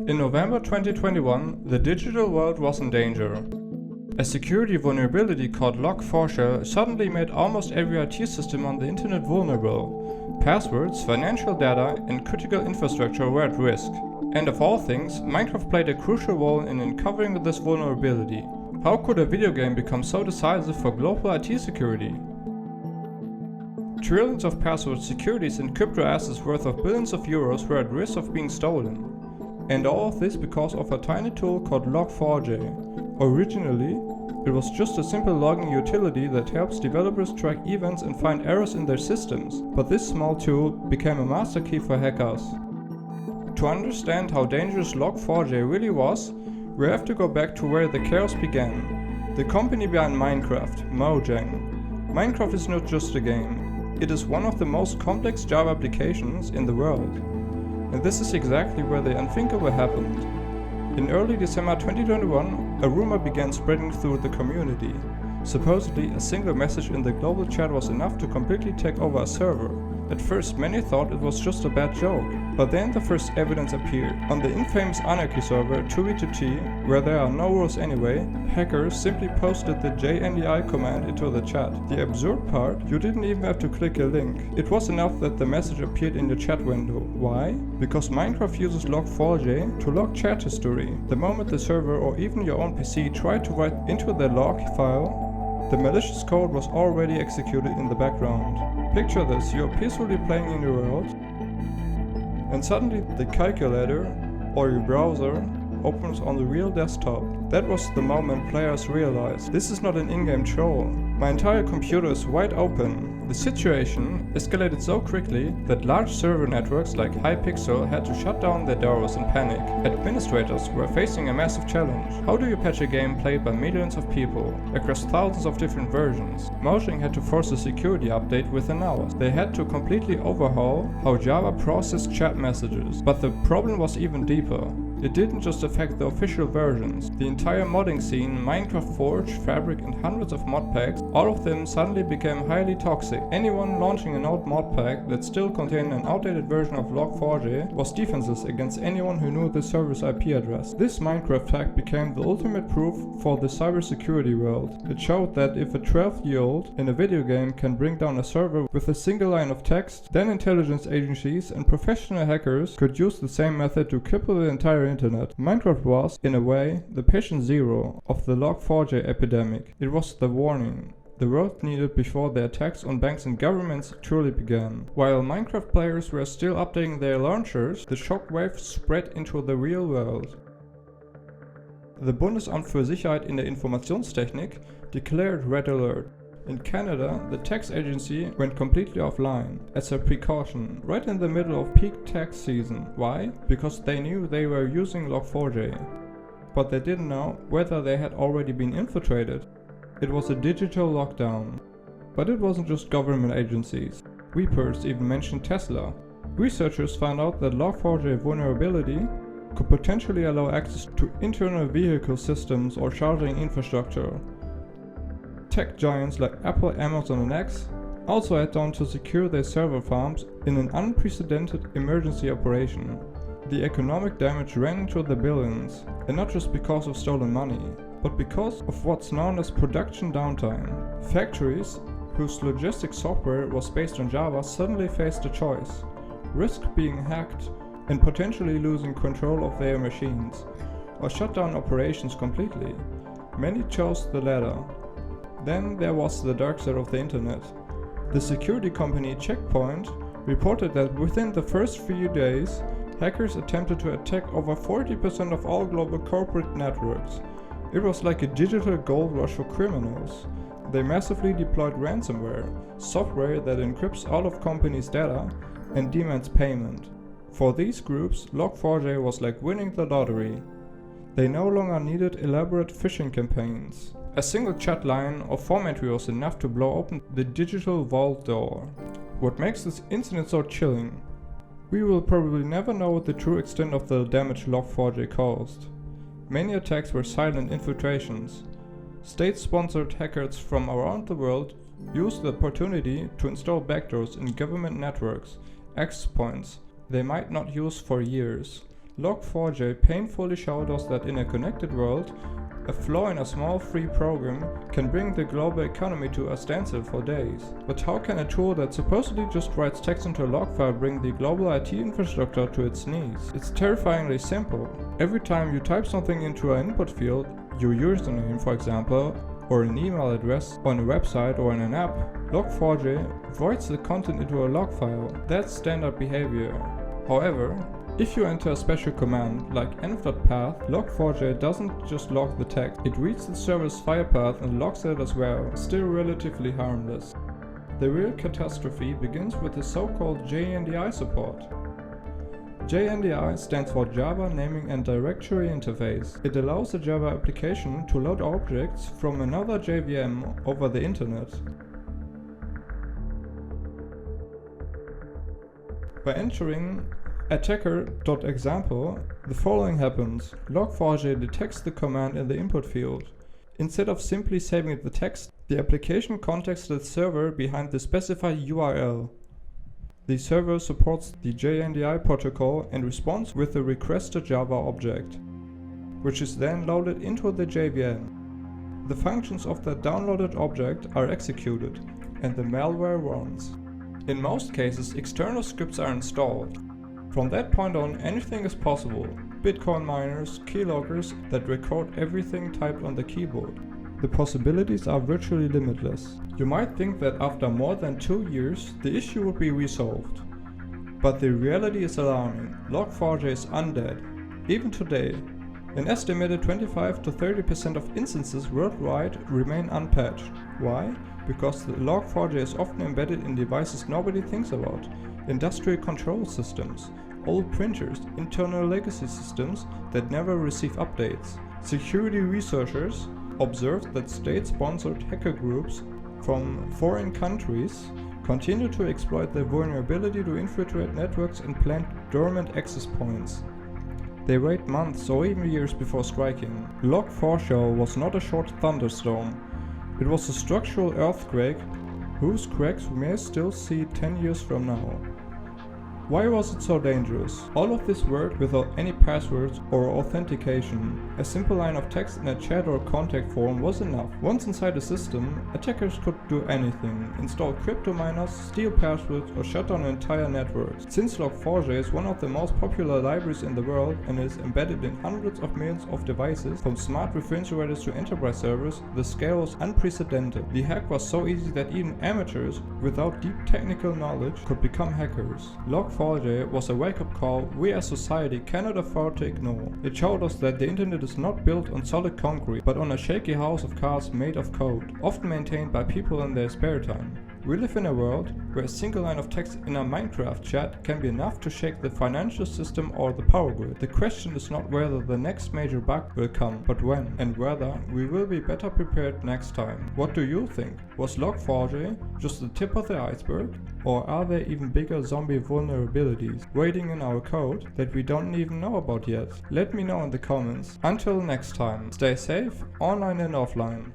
In November 2021, the digital world was in danger. A security vulnerability called Log4J suddenly made almost every IT system on the internet vulnerable. Passwords, financial data, and critical infrastructure were at risk. And of all things, Minecraft played a crucial role in uncovering this vulnerability. How could a video game become so decisive for global IT security? Trillions of password securities and crypto assets worth of billions of euros were at risk of being stolen. And all of this because of a tiny tool called Log4J. Originally, it was just a simple logging utility that helps developers track events and find errors in their systems. But this small tool became a master key for hackers. To understand how dangerous Log4J really was, we have to go back to where the chaos began. The company behind Minecraft, Mojang. Minecraft is not just a game. It is one of the most complex Java applications in the world. And this is exactly where the unthinkable happened. In early December 2021, a rumor began spreading through the community. Supposedly, a single message in the global chat was enough to completely take over a server. At first, many thought it was just a bad joke, but then the first evidence appeared. On the infamous Anarchy server 2v2t, where there are no rules anyway, hackers simply posted the JNDI command into the chat. The absurd part, you didn't even have to click a link. It was enough that the message appeared in your chat window. Why? Because Minecraft uses Log4J to log chat history. The moment the server or even your own PC tried to write into the log file, the malicious code was already executed in the background. Picture this, you're peacefully playing in your world, and suddenly the calculator or your browser opens on the real desktop. That was the moment players realized, this is not an in-game troll. My entire computer is wide open. The situation escalated so quickly that large server networks like Hypixel had to shut down their doors in panic. Administrators were facing a massive challenge. How do you patch a game played by millions of people across thousands of different versions? Mojang had to force a security update within hours. They had to completely overhaul how Java processed chat messages. But the problem was even deeper. It didn't just affect the official versions. The entire modding scene, Minecraft Forge, Fabric and hundreds of mod packs, all of them suddenly became highly toxic. Anyone launching an old mod pack that still contained an outdated version of Log4J was defenseless against anyone who knew the server's IP address. This Minecraft hack became the ultimate proof for the cybersecurity world. It showed that if a 12-year-old in a video game can bring down a server with a single line of text, then intelligence agencies and professional hackers could use the same method to cripple the entire internet. Minecraft was, in a way, the patient zero of the Log4J epidemic. It was the warning the world needed before the attacks on banks and governments truly began. While Minecraft players were still updating their launchers, the shockwave spread into the real world. The Bundesamt für Sicherheit in der Informationstechnik declared Red Alert. In Canada, the tax agency went completely offline, as a precaution, right in the middle of peak tax season. Why? Because they knew they were using Log4J. But they didn't know whether they had already been infiltrated. It was a digital lockdown. But it wasn't just government agencies. Weepers even mentioned Tesla. Researchers found out that Log4J vulnerability could potentially allow access to internal vehicle systems or charging infrastructure. Tech giants like Apple, Amazon and X also had done to secure their server farms in an unprecedented emergency operation. The economic damage ran into the billions, and not just because of stolen money, but because of what's known as production downtime. Factories whose logistics software was based on Java suddenly faced a choice: risk being hacked and potentially losing control of their machines, or shut down operations completely. Many chose the latter. Then there was the dark side of the internet. The security company Check Point reported that within the first few days, hackers attempted to attack over 40% of all global corporate networks. It was like a digital gold rush for criminals. They massively deployed ransomware, software that encrypts all of companies' data and demands payment. For these groups, Log4J was like winning the lottery. They no longer needed elaborate phishing campaigns. A single chat line or format was enough to blow open the digital vault door. What makes this incident so chilling? We will probably never know the true extent of the damage Log4J caused. Many attacks were silent infiltrations. State-sponsored hackers from around the world used the opportunity to install backdoors in government networks, access points they might not use for years. Log4j painfully showed us that in a connected world, a flaw in a small free program can bring the global economy to a standstill for days. But how can a tool that supposedly just writes text into a log file bring the global IT infrastructure to its knees? It's terrifyingly simple. Every time you type something into an input field, your username for example, or an email address on a website or in an app, Log4j voids the content into a log file. That's standard behavior. However, if you enter a special command like env.path, Log4j doesn't just log the text, it reads the server's file path and logs it as well, still relatively harmless. The real catastrophe begins with the so-called JNDI support. JNDI stands for Java Naming and Directory Interface. It allows a Java application to load objects from another JVM over the internet. By entering attacker.example, the following happens. Log4j detects the command in the input field. Instead of simply saving the text, the application contacts the server behind the specified URL. The server supports the JNDI protocol and responds with the requested Java object, which is then loaded into the JVM. The functions of the downloaded object are executed, and the malware runs. In most cases, external scripts are installed. From that point on, anything is possible. Bitcoin miners, keyloggers that record everything typed on the keyboard. The possibilities are virtually limitless. You might think that after more than 2 years, the issue would be resolved. But the reality is alarming. Log4j is undead. Even today, an estimated 25 to 30% of instances worldwide remain unpatched. Why? Because the Log4j is often embedded in devices nobody thinks about. Industrial control systems, old printers, internal legacy systems that never receive updates. Security researchers observed that state-sponsored hacker groups from foreign countries continue to exploit the vulnerability to infiltrate networks and plant dormant access points. They wait months or even years before striking. Log4j was not a short thunderstorm. It was a structural earthquake whose cracks we may still see 10 years from now. Why was it so dangerous? All of this worked without any passwords or authentication. A simple line of text in a chat or contact form was enough. Once inside the system, attackers could do anything: install crypto miners, steal passwords, or shut down entire networks. Since Log4j is one of the most popular libraries in the world and is embedded in hundreds of millions of devices, from smart refrigerators to enterprise servers, the scale was unprecedented. The hack was so easy that even amateurs without deep technical knowledge could become hackers. Log4j was a wake-up call we as society cannot afford to ignore. It showed us that the internet is not built on solid concrete, but on a shaky house of cards made of code, often maintained by people in their spare time. We live in a world where a single line of text in a Minecraft chat can be enough to shake the financial system or the power grid. The question is not whether the next major bug will come, but when, and whether we will be better prepared next time. What do you think? Was Log4j just the tip of the iceberg? Or are there even bigger zombie vulnerabilities waiting in our code that we don't even know about yet? Let me know in the comments. Until next time, stay safe, online and offline.